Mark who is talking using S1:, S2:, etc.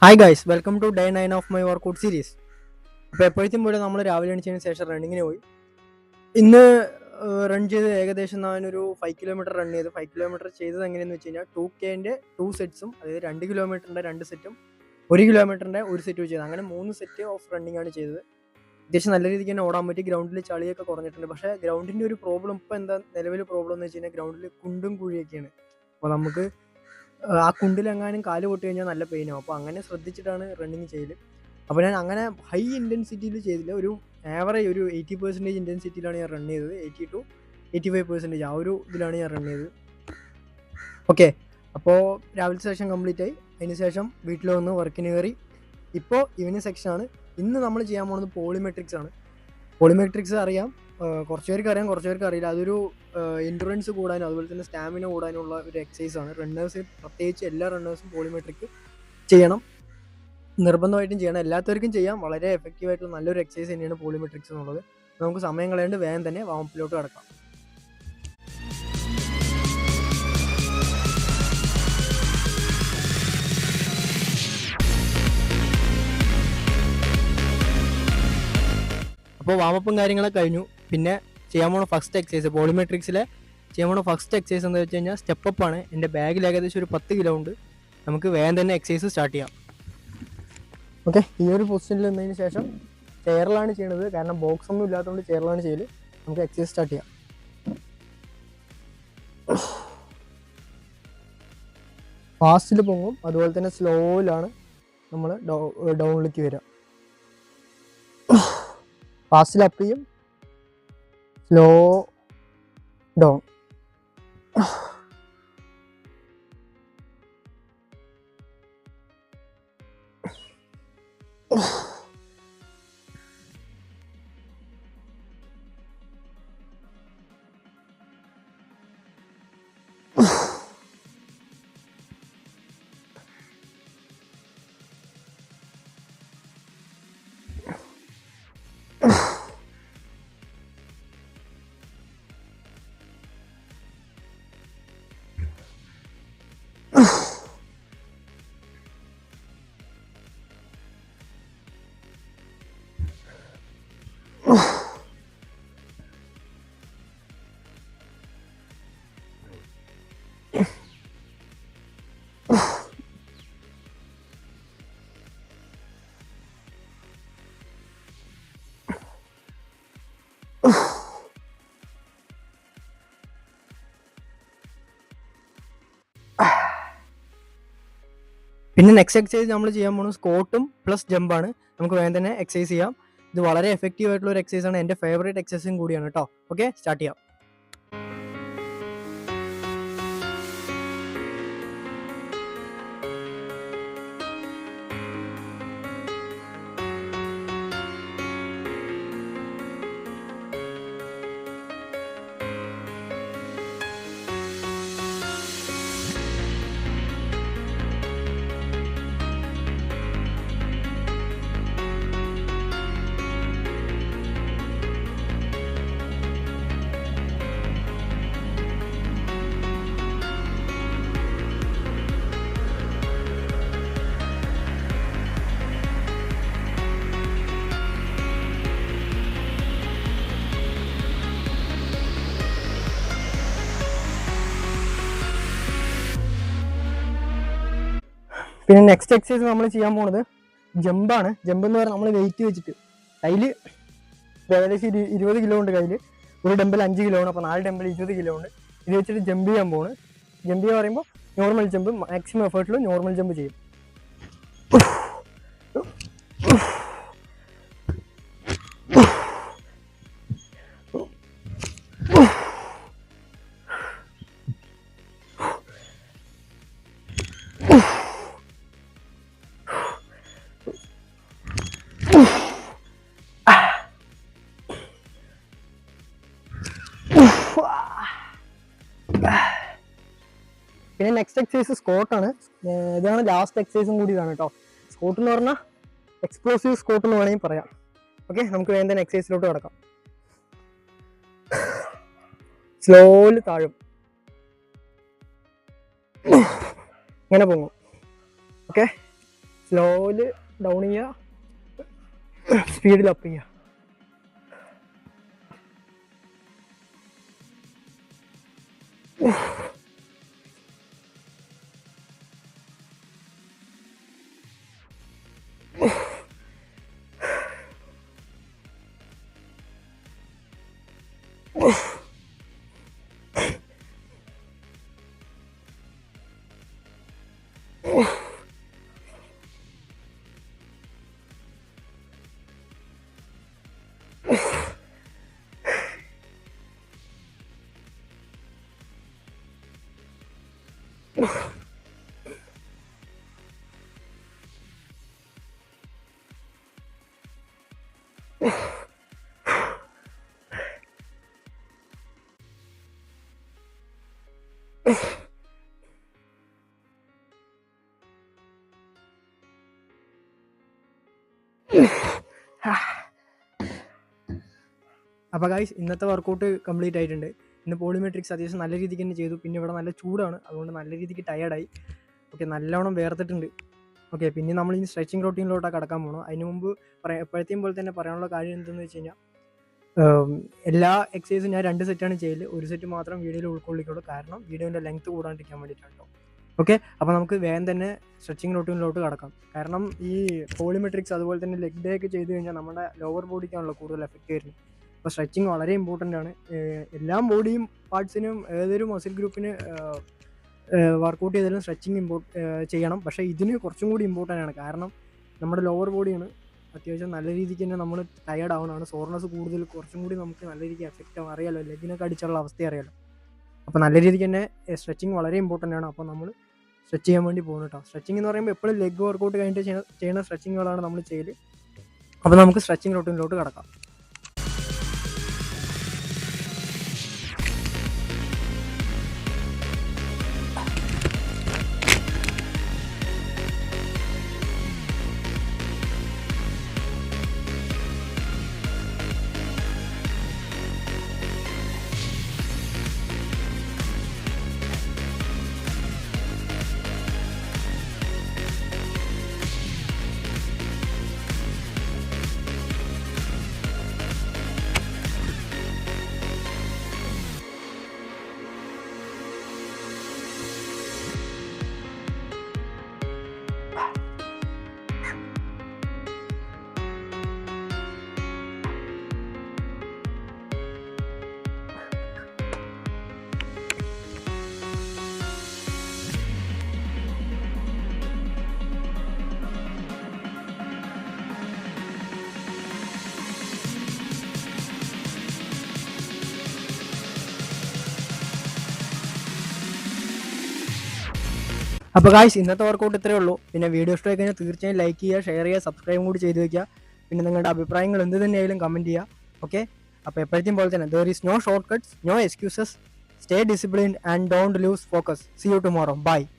S1: Hi guys, welcome to day 9 of my workout series. അപ്പോൾ എപ്പോഴത്തേക്കും പോലെ നമ്മൾ രാവിലെ എണീച്ചതിന് ശേഷം റണ്ണിങ്ങിന് പോയി. ഇന്ന് റൺ ചെയ്ത് ഏകദേശം ഞാനൊരു 5 കിലോമീറ്റർ റൺ ചെയ്ത് 5 കിലോമീറ്റർ ചെയ്തത് എങ്ങനെയെന്ന് വെച്ച് കഴിഞ്ഞാൽ 2Kൻ്റെ 2 സെറ്റ്സും, അതായത് 2 കിലോമീറ്ററിൻ്റെ 2 സെറ്റും 1 കിലോമീറ്ററിൻ്റെ 1 സെറ്റും ചെയ്തത്. അങ്ങനെ 3 സെറ്റ് ഓഫ് റണ്ണിങ് ആണ് ചെയ്തത്. അത്യാവശ്യം നല്ല രീതിക്ക് തന്നെ ഓടാൻ പറ്റി. ഗ്രൗണ്ടിൽ ചളിയൊക്കെ കുറഞ്ഞിട്ടുണ്ട്. പക്ഷേ ഗ്രൗണ്ടിൻ്റെ ഒരു പ്രോബ്ലം ഇപ്പോൾ എന്താ നിലവിൽ പ്രോബ്ലം എന്ന് വെച്ച് കഴിഞ്ഞാൽ ഗ്രൗണ്ടിൽ കുണ്ടും കുഴിയൊക്കെയാണ്. അപ്പോൾ നമുക്ക് ആ കുണ്ടിലെങ്ങാനും കാല് പൊട്ടി കഴിഞ്ഞാൽ നല്ല പെയിനാവും. അപ്പോൾ അങ്ങനെ ശ്രദ്ധിച്ചിട്ടാണ് റണ്ണിങ് ചെയ്യൽ. അപ്പോൾ ഞാൻ അങ്ങനെ ഹൈ ഇൻറ്റൻസിറ്റിയിൽ ചെയ്തില്ല. ഒരു ആവറേജ് ഒരു 80% ഇൻറ്റൻസിറ്റിയിലാണ് ഞാൻ റൺ ചെയ്തത്. 80 to 85% ആ ഒരു ഇതിലാണ് ഞാൻ റൺ ചെയ്തത്. ഓക്കെ, അപ്പോൾ രാവിലത്തെ സെഷൻ കംപ്ലീറ്റ് ആയി. അതിന് ശേഷം വീട്ടിൽ വന്ന് വർക്കിന് കയറി. ഇപ്പോൾ ഈവനിങ് സെക്ഷനാണ്. ഇന്ന് നമ്മൾ ചെയ്യാൻ പോകുന്നത് പോളിമെട്രിക്സ് ആണ്. പോളിമെട്രിക്സ് അറിയാം, കുറച്ച് പേർക്ക് അറിയാം, കുറച്ച് പേർക്ക് അറിയില്ല. അതൊരു എൻഡുറൻസ് കൂടാനും അതുപോലെ തന്നെ സ്റ്റാമിന കൂടാനുള്ള ഒരു എക്സസൈസ് ആണ്. റണ്ണേഴ്സ്, പ്രത്യേകിച്ച് എല്ലാ റണ്ണേഴ്സും പോളിമെട്രിക് ചെയ്യണം, നിർബന്ധമായിട്ടും ചെയ്യണം. എല്ലാത്തവർക്കും ചെയ്യാം. വളരെ എഫക്റ്റീവായിട്ടുള്ള നല്ലൊരു എക്സസൈസ് തന്നെയാണ് പോളിമെട്രിക്സ് എന്നുള്ളത്. നമുക്ക് സമയം കളയാണ്ട് വേഗം തന്നെ വാമപ്പിലോട്ട് കിടക്കാം. അപ്പോൾ വാമപ്പും കാര്യങ്ങളൊക്കെ കഴിഞ്ഞു. പിന്നെ ചെയ്യാൻ പോണ ഫസ്റ്റ് എക്സസൈസ്, പോളിമെട്രിക്സിലെ ചെയ്യാൻ പോണ ഫസ്റ്റ് എക്സസൈസ് എന്താ വെച്ച് കഴിഞ്ഞാൽ സ്റ്റെപ്പ് ആണ്. എൻ്റെ ബാഗിൽ ഏകദേശം ഒരു 10 കിലോ ഉണ്ട്. നമുക്ക് വേഗം തന്നെ എക്സസൈസ് സ്റ്റാർട്ട് ചെയ്യാം. ഓക്കെ, ഈ ഒരു പൊസിഷനിൽ നിന്നതിന് ശേഷം ചെയറിലാണ് ചെയ്യണത്. കാരണം ബോക്സ് ഒന്നും ഇല്ലാത്തതുകൊണ്ട് ചെയറിലാണ് ചെയ്യൽ. നമുക്ക് എക്സസൈസ് സ്റ്റാർട്ട് ചെയ്യാം. ഫാസ്റ്റിൽ പോകും, അതുപോലെ തന്നെ സ്ലോയിലാണ് നമ്മൾ ഡൗണിലേക്ക് വരിക. ഫാസ്റ്റിൽ അപ്പ് ചെയ്യും, സ്ലോ ഡൗൺ. പിന്നെ നെക്സ്റ്റ് എക്സസൈസ് നമ്മൾ ചെയ്യാൻ പോകുന്നത് സ്കോട്ടും പ്ലസ് ജമ്പാണ്. നമുക്ക് വേഗം തന്നെ എക്സസൈസ് ചെയ്യാം. ഇത് വളരെ എഫക്റ്റീവ് ആയിട്ടുള്ള ഒരു എക്സസൈസ് ആണ്. എൻ്റെ ഫേവറേറ്റ് എക്സസൈസും കൂടിയാണ് കേട്ടോ. ഓക്കെ, സ്റ്റാർട്ട് ചെയ്യാം. പിന്നെ നെക്സ്റ്റ് എക്സസൈസ് നമ്മൾ ചെയ്യാൻ പോകുന്നത് ജമ്പാണ്. ജമ്പ് എന്ന് പറഞ്ഞാൽ നമ്മൾ വെയിറ്റ് വെച്ചിട്ട് കയ്യിൽ ഏകദേശം 20 കിലോ ഉണ്ട് കയ്യിൽ. ഒരു ഡംബൽ 5 കിലോ ആണ്. അപ്പോൾ 4 ഡംബൽ 20 കിലോ ഉണ്ട്. ഇത് വെച്ചിട്ട് ജമ്പ് ചെയ്യാൻ പോകുന്നത്. ജമ്പ് ചെയ്യാൻ പറയുമ്പോൾ നോർമൽ ജമ്പ്, മാക്സിമം എഫേർട്ടിൽ നോർമൽ ജമ്പ് ചെയ്യും. പിന്നെ നെക്സ്റ്റ് എക്സസൈസ് സ്കോട്ടാണ്. ഇതാണ് ലാസ്റ്റ് എക്സസൈസും കൂടി ഇതാണ് കേട്ടോ. സ്കോട്ട് എന്ന് പറഞ്ഞാൽ എക്സ്പ്ലോസീവ് സ്കോട്ട് എന്ന് വേണമെങ്കിൽ പറയാം. ഓക്കെ, നമുക്ക് വേഗം തന്നെ എക്സസൈസിലോട്ട് കിടക്കാം. സ്ലോലി താഴും, ഇങ്ങനെ പൊങ്ങും. ഓക്കെ, സ്ലോയില് ഡൗൺ ചെയ്യുക, സ്പീഡിൽ അപ്പ് ചെയ്യുക. അപ്പോൾ ഗൈസ്, ഇന്നത്തെ വർക്കൗട്ട് കംപ്ലീറ്റ് ആയിട്ടുണ്ട്. ഇന്ന് പോളിമെട്രിക്സ് അത്യാവശ്യം നല്ല രീതിക്ക് തന്നെ ചെയ്തു. പിന്നെ ഇവിടെ നല്ല ചൂടാണ്, അതുകൊണ്ട് നല്ല രീതിക്ക് ടയേർഡായി. ഓക്കെ, നല്ലോണം വേർത്തിട്ടുണ്ട്. ഓക്കെ, പിന്നെ നമ്മൾ ഇനി സ്ട്രെച്ചിങ് റൊട്ടീനിലോട്ടാണ് കടക്കാൻ പോകണം. അതിന് മുമ്പ് എപ്പോഴത്തെയും പോലെ തന്നെ പറയാനുള്ള കാര്യം എന്തെന്ന് വെച്ച് കഴിഞ്ഞാൽ, എല്ലാ എക്സസൈസും ഞാൻ 2 സെറ്റാണ് ചെയ്യല്. ഒരു സെറ്റ് മാത്രം വീഡിയോയിൽ ഉൾക്കൊള്ളിക്കുള്ളൂ, കാരണം വീഡിയോൻ്റെ ലെങ്ത്ത് കൂടാണ്ടിരിക്കാൻ വേണ്ടിയിട്ടാണ്. ഓക്കെ, അപ്പോൾ നമുക്ക് വേഗം തന്നെ സ്ട്രെച്ചിങ് റൊട്ടീനിലോട്ട് കടക്കാം. കാരണം ഈ പോളിമെട്രിക്സ് അതുപോലെ തന്നെ ലെഗ് ഡേ ഒക്കെ ചെയ്ത് കഴിഞ്ഞാൽ നമ്മുടെ ലോവർ ബോഡിക്കാണല്ലോ കൂടുതൽ എഫക്റ്റ് വരുന്നത്. അപ്പോൾ സ്ട്രെച്ചിങ് വളരെ ഇമ്പോർട്ടൻ്റ് ആണ്. എല്ലാ ബോഡിയും പാർട്സിനും ഏതൊരു മസിൽ ഗ്രൂപ്പിന് വർക്കൗട്ട് ചെയ്താലും സ്ട്രെച്ചിങ് ചെയ്യണം. പക്ഷേ ഇതിന് കുറച്ചും കൂടി ഇമ്പോർട്ടൻ്റ് ആണ്, കാരണം നമ്മുടെ ലോവർ ബോഡിയാണ് അത്യാവശ്യം നല്ല രീതിക്ക് തന്നെ നമ്മൾ ടയേർഡ് ആവുന്നതാണ്. സോർനെസ് കൂടുതൽ കുറച്ചും കൂടി നമുക്ക് നല്ല രീതിക്ക് എഫക്റ്റ് ആവും. അറിയാലോ, ലെഗിനൊക്കെ അടിച്ചുള്ള അവസ്ഥ അറിയാലോ. അപ്പോൾ നല്ല രീതിക്ക് തന്നെ സ്ട്രെച്ചിങ് വളരെ ഇമ്പോർട്ടൻ്റ് ആണ്. അപ്പോൾ നമ്മൾ സ്ട്രെച്ച് ചെയ്യാൻ വേണ്ടി പോകുന്നു കേട്ടോ. സ്ട്രെച്ചിങ് എന്ന് പറയുമ്പോൾ എപ്പോഴും ലെഗ് വർക്കൗട്ട് കഴിഞ്ഞിട്ട് ചെയ്യുന്ന സ്ട്രെച്ചിങ്ങുകളാണ് നമ്മൾ ചെയ്യൽ. അപ്പോൾ നമുക്ക് സ്ട്രെച്ചിങ് റൊട്ടീനിലോട്ട് കടക്കാം. അപ്പോൾ ഗായ്സ്, ഇന്നത്തെ വർക്കൗട്ട് ഇത്രയേ ഉള്ളൂ. പിന്നെ വീഡിയോ ഇഷ്ടമായി കഴിഞ്ഞാൽ തീർച്ചയായും ലൈക്ക് ചെയ്യുക, ഷെയർ ചെയ്യുക, സബ്സ്ക്രൈബും കൂടി ചെയ്ത് വയ്ക്കുക. പിന്നെ നിങ്ങളുടെ അഭിപ്രായങ്ങൾ എന്ത് തന്നെയായാലും കമൻറ്റ് ചെയ്യുക. ഓക്കെ, അപ്പോൾ എപ്പോഴത്തെയും പോലെ തന്നെ there is no shortcuts, no excuses, stay disciplined and don't lose focus. See you tomorrow. Bye.